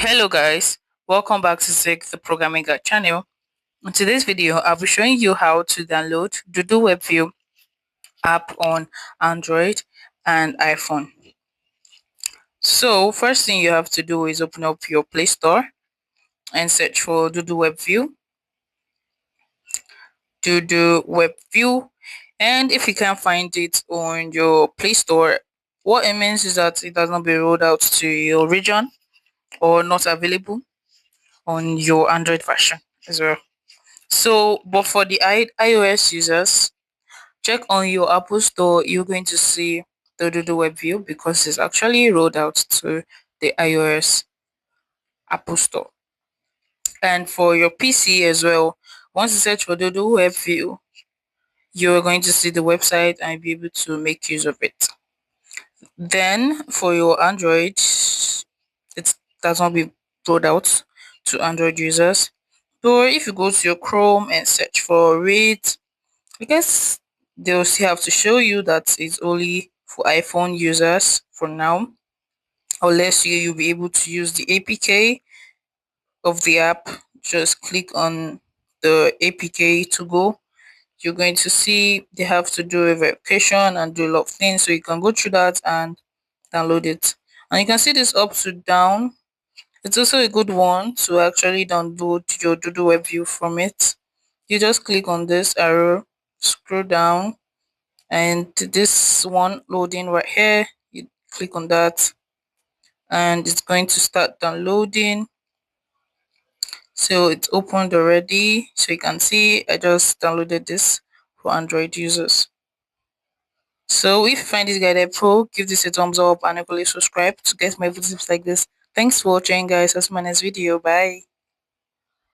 Hello guys, welcome back to Zig the Programming Guide channel. In today's video, I'll be showing you how to download Dodo Webview app on Android and iPhone. So first thing you have to do is open up your Play Store and search for Dodo Webview. And if you can't find it on your Play Store, what it means is that it has not been rolled out to your region or not available on your Android version as well. So, but for the iOS users, check on your Apple Store. You're going to see the Dodo Webview because it's actually rolled out to the iOS Apple Store. And for your PC as well, once you search for Dodo Webview, you're going to see the website and be able to make use of it. Then for your Android, it does not be rolled out to Android users. So if you go to your Chrome and search for it, I guess they'll still have to show you that it's only for iPhone users for now, unless you'll be able to use the APK of the app. Just click on the APK to go. You're going to see they have to do a verification and do a lot of things, so you can go through that and download it. And you can see this up to down. It's also a good one to actually download your Dodo Webview from it. You just click on this arrow, scroll down, and this one loading right here, you click on that and it's going to start downloading. So it's opened already, so you can see I just downloaded this for Android users. So if you find this guide helpful, give this a thumbs up and equally subscribe to get more tips like this. Thanks for watching guys. That's my next video. Bye.